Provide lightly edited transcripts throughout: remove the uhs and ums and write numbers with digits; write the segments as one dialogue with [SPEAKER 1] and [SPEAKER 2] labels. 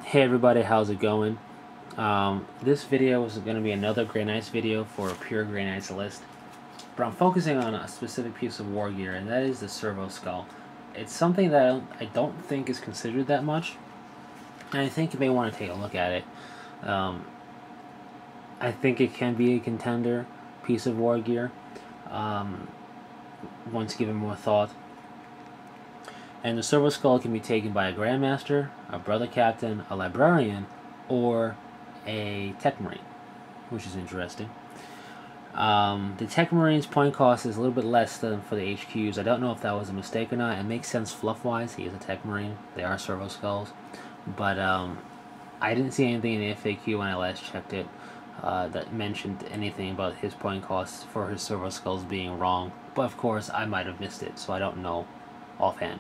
[SPEAKER 1] Hey everybody, how's it going? This video is going to be another Grey Knights video for a pure Grey Knights list, but I'm focusing on a specific piece of war gear, and that is the Servo skull. It's something that I don't think is considered that much, and I think you may want to take a look at it. I think it can be a contender piece of war gear, once given more thought. And the Servo skull can be taken by a Grandmaster, a Brother Captain, a Librarian, or a Tech Marine, which is interesting. The Tech Marine's point cost is a little bit less than for the HQs. I don't know if that was a mistake or not. It makes sense fluff-wise. He is a Tech Marine. They are Servo skulls. But I didn't see anything in the FAQ when I last checked it that mentioned anything about his point cost for his Servo skulls being wrong. But of course, I might have missed it, so I don't know offhand.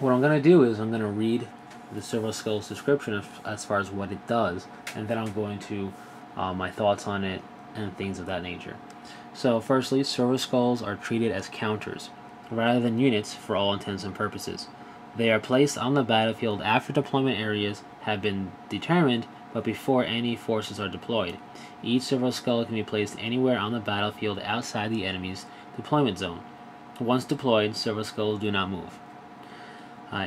[SPEAKER 1] What I'm going to do is I'm going to read the Servo skull's description as far as what it does, and then I'm going to my thoughts on it and things of that nature. So firstly, Servo skulls are treated as counters rather than units for all intents and purposes. They are placed on the battlefield after deployment areas have been determined, but before any forces are deployed. Each Servo skull can be placed anywhere on the battlefield outside the enemy's deployment zone. Once deployed, Servo skulls do not move.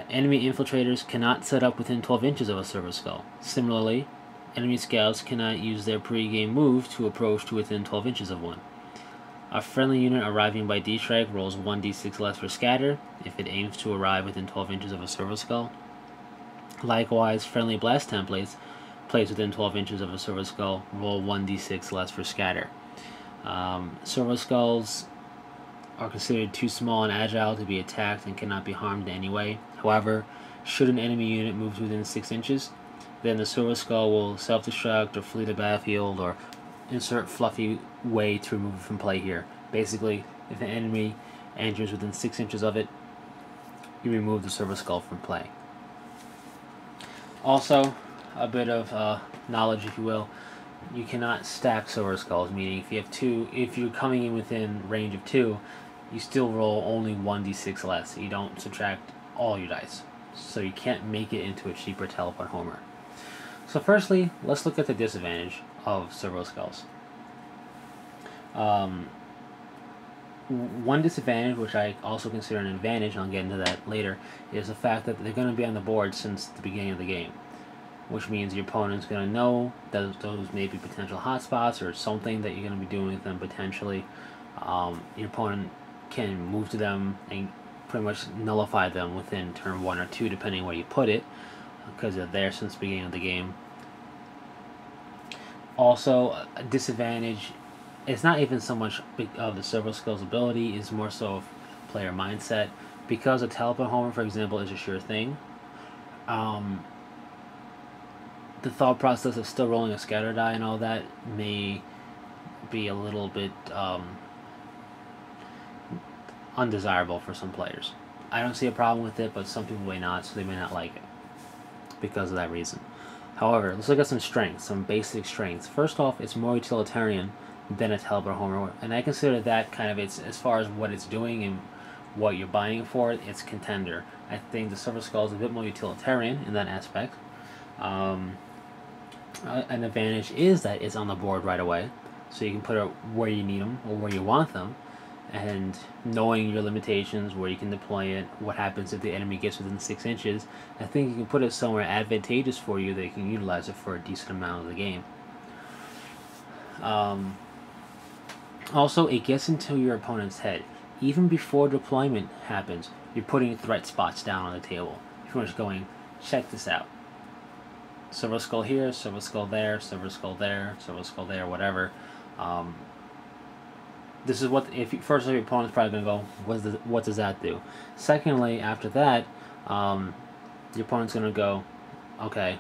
[SPEAKER 1] Enemy infiltrators cannot set up within 12 inches of a Servo skull. Similarly, enemy scouts cannot use their pre-game move to approach to within 12 inches of one. A friendly unit arriving by D-strike rolls 1d6 less for scatter if it aims to arrive within 12 inches of a Servo skull. Likewise, friendly blast templates placed within 12 inches of a Servo skull roll 1d6 less for scatter. Servo skulls are considered too small and agile to be attacked and cannot be harmed in any way. However, should an enemy unit move to within 6 inches, then the Servo skull will self-destruct or flee the battlefield or insert fluffy way to remove it from play here. Basically, if an enemy enters within 6 inches of it, you remove the Servo skull from play. Also, a bit of knowledge, if you will, you cannot stack Servo skulls, meaning if you're coming in within range of 2, you still roll only 1d6 less. You don't subtract all your dice. So you can't make it into a cheaper teleport homer. So firstly, let's look at the disadvantage of Servo skulls. One disadvantage, which I also consider an advantage, and I'll get into that later, is the fact that they're going to be on the board since the beginning of the game. Which means your opponent's going to know that those may be potential hotspots or something that you're going to be doing with them potentially. Your opponent can move to them and pretty much nullify them within turn 1 or 2, depending where you put it, because they're there since the beginning of the game. Also, a disadvantage, it's not even so much of the Servo skull's ability, it's more so of player mindset. Because a teleport homer, for example, is a sure thing, the thought process of still rolling a scatter die and all that may be a little bit undesirable for some players. I don't see a problem with it, but some people may not, so they may not like it because of that reason. However, let's look at some strengths, some basic strengths. First off, it's more utilitarian than a teleport homer, and I consider that kind of as far as what it's doing and what you're buying for it, it's contender. I think the Servo skull is a bit more utilitarian in that aspect. An advantage is that it's on the board right away, so you can put it where you need them or where you want them, and knowing your limitations, where you can deploy it, what happens if the enemy gets within 6 inches, I think you can put it somewhere advantageous for you that you can utilize it for a decent amount of the game. Also, it gets into your opponent's head. Even before deployment happens, you're putting threat spots down on the table. You're just going, check this out. Servo skull here, Servo skull there, Servo skull there, Servo skull there, whatever. This is what, first your opponent's probably going to go, what does that do? Secondly, after that, your opponent's going to go, okay,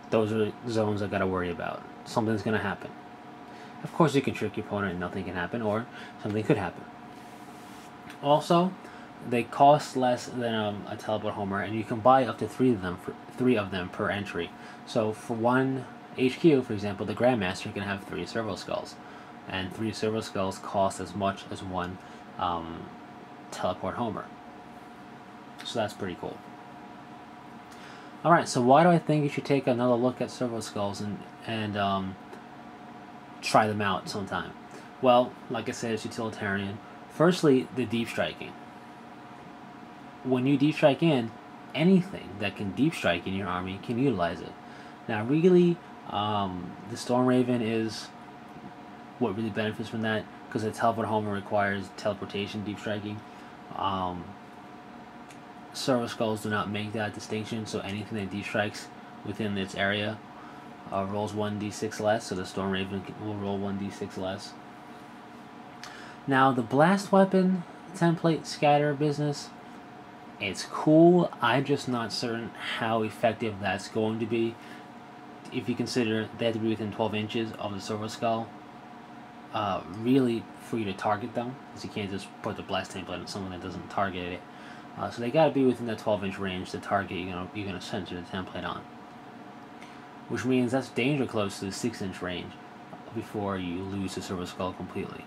[SPEAKER 1] those are the zones I got to worry about. Something's going to happen. Of course, you can trick your opponent and nothing can happen, or something could happen. Also, they cost less than a teleport homer, and you can buy up to three of them per entry. So for one HQ, for example, the Grandmaster can have 3 Servo skulls, and 3 Servo skulls cost as much as one teleport homer. So that's pretty cool. Alright, so why do I think you should take another look at servo skulls and try them out sometime? Well, like I said, it's utilitarian. Firstly, the deep striking. When you deep strike in, anything that can deep strike in your army can utilize it. Now, really, the Storm Raven is what really benefits from that, because the teleport homer requires teleportation deep striking. Servo skulls do not make that distinction, so anything that deep strikes within its area rolls 1d6 less, so the Storm Raven will roll 1d6 less. Now, the blast weapon template scatter business, it's cool. I'm just not certain how effective that's going to be. If you consider they have to be within 12 inches of the servo skull, really for you to target them, because you can't just put the blast template on something that doesn't target it. So they got to be within that 12-inch range to target you're gonna center the template on, which means that's danger close to the 6-inch range before you lose the servo skull completely.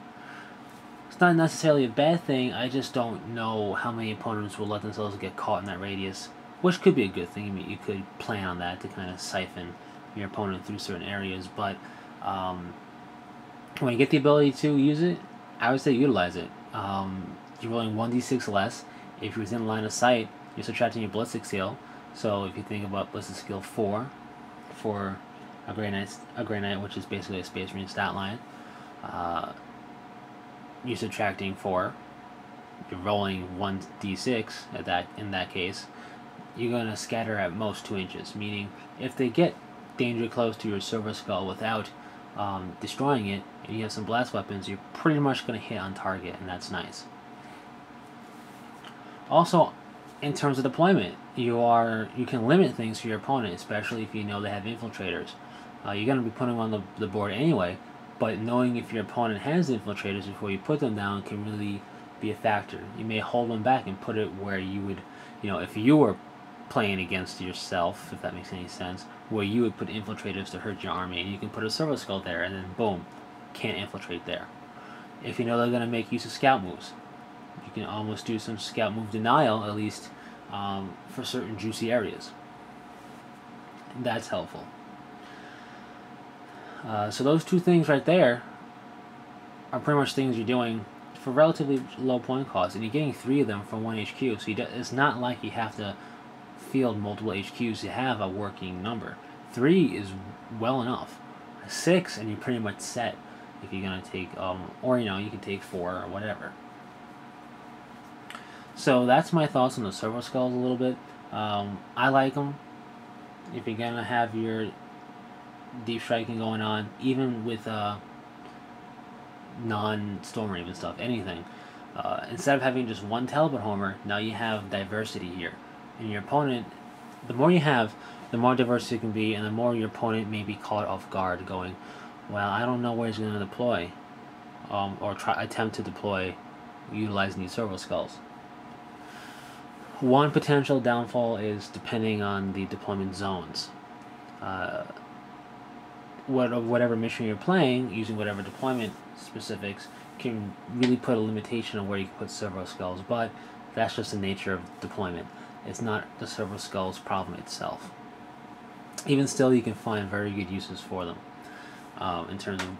[SPEAKER 1] It's not necessarily a bad thing. I just don't know how many opponents will let themselves get caught in that radius, which could be a good thing. I mean, you could plan on that to kind of siphon your opponent through certain areas, but when you get the ability to use it, I would say utilize it. You're rolling 1d6 less. If you're within line of sight, you're subtracting your ballistic skill. So if you think about ballistic skill 4 for a Grey Knight, which is basically a Space Marine stat line, you're subtracting 4. You're rolling 1d6 in that case. You're going to scatter at most 2 inches, meaning if they get danger close to your servo skull without destroying it, and you have some blast weapons, you're pretty much going to hit on target, and that's nice. Also, in terms of deployment, you can limit things for your opponent, especially if you know they have infiltrators. You're going to be putting them on the board anyway, but knowing if your opponent has infiltrators before you put them down can really be a factor. You may hold them back and put it where you would, if you were playing against yourself, if that makes any sense, where you would put infiltrators to hurt your army, and you can put a servo skull there, and then boom, can't infiltrate there. If you know they're going to make use of scout moves, you can almost do some scout move denial, at least for certain juicy areas. That's helpful. So those two things right there are pretty much things you're doing for relatively low point cost, and you're getting 3 of them from 1 HQ, so it's not like you have to field multiple HQs to have a working number. 3 is well enough. 6 and you're pretty much set if you're going to take, or you can take 4 or whatever. So that's my thoughts on the servo skulls a little bit. I like them. If you're going to have your deep striking going on, even with non-Storm Raven stuff, anything, instead of having just one teleport homer, now you have diversity here. And your opponent, the more you have, the more diversity can be, and the more your opponent may be caught off guard going, well, I don't know where he's going to deploy, or attempt to deploy utilizing these servo skulls. One potential downfall is depending on the deployment zones. Whatever mission you're playing, using whatever deployment specifics, can really put a limitation on where you can put servo skulls, but that's just the nature of deployment. It's not the servo skulls problem itself. Even still, you can find very good uses for them in terms of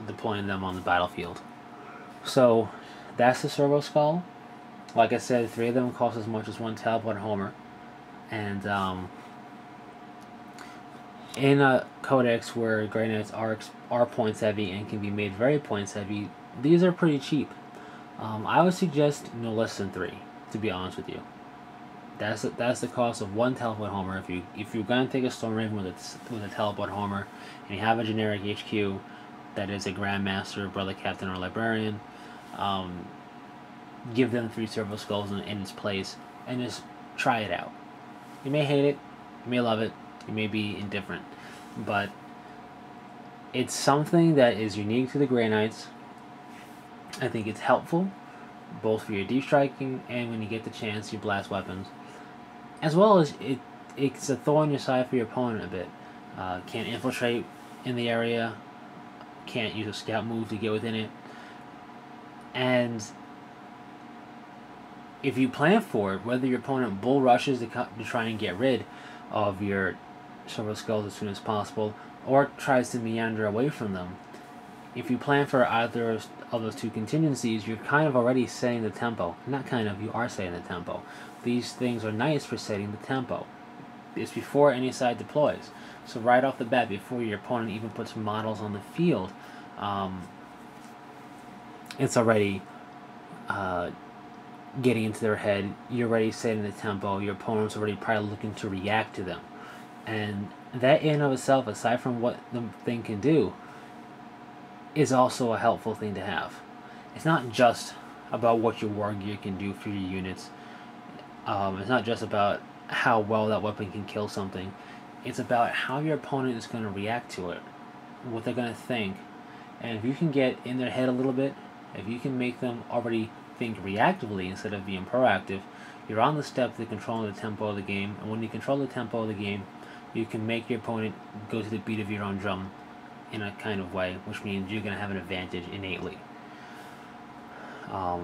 [SPEAKER 1] deploying them on the battlefield. So that's the servo skull. Like I said, 3 of them cost as much as 1 teleport homer, and in a codex where Grey Knights are points heavy and can be made very points heavy, these are pretty cheap. I would suggest no less than 3, to be honest with you. That's the cost of 1 teleport homer. If you're gonna take a Storm Raven with a teleport homer, and you have a generic HQ that is a Grandmaster, Brother Captain, or Librarian, give them 3 servo skulls in its place, and just try it out. You may hate it, you may love it, you may be indifferent, but it's something that is unique to the Grey Knights. I think it's helpful, both for your deep striking and when you get the chance, your blast weapons, as well as it's a thorn in your side for your opponent a bit. Can't infiltrate in the area, can't use a scout move to get within it, and if you plan for it, whether your opponent bull rushes to try and get rid, of your Servo skulls as soon as possible, or tries to meander away from them. If you plan for either of those two contingencies, you're kind of already setting the tempo. Not kind of, you are setting the tempo. These things are nice for setting the tempo. It's before any side deploys. So right off the bat, before your opponent even puts models on the field, it's already getting into their head. You're already setting the tempo. Your opponent's already probably looking to react to them. And that in and of itself, aside from what the thing can do, is also a helpful thing to have. It's not just about what your war gear can do for your units. It's not just about how well that weapon can kill something. It's about how your opponent is going to react to it, what they're going to think. And if you can get in their head a little bit, if you can make them already think reactively instead of being proactive, you're on the step to controlling the tempo of the game. And when you control the tempo of the game, you can make your opponent go to the beat of your own drum in a kind of way, which means you're going to have an advantage innately. At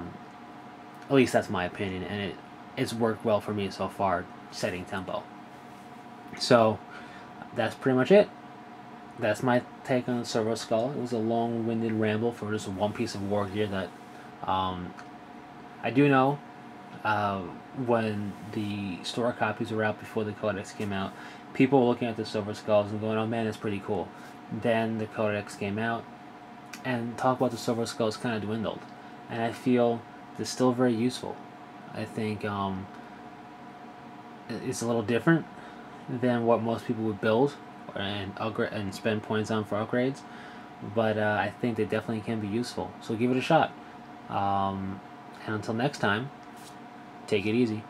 [SPEAKER 1] least that's my opinion, and it's worked well for me so far, setting tempo. So that's pretty much it. That's my take on the Servo Skull. It was a long-winded ramble for just one piece of war gear that I do know when the store copies were out before the Codex came out, people were looking at the Servo Skulls and going, oh man, it's pretty cool. Then the Codex came out, and talk about the Servo Skulls kind of dwindled. And I feel it's still very useful. I think it's a little different than what most people would build and spend points on for upgrades, but I think they definitely can be useful. So give it a shot. And until next time, take it easy.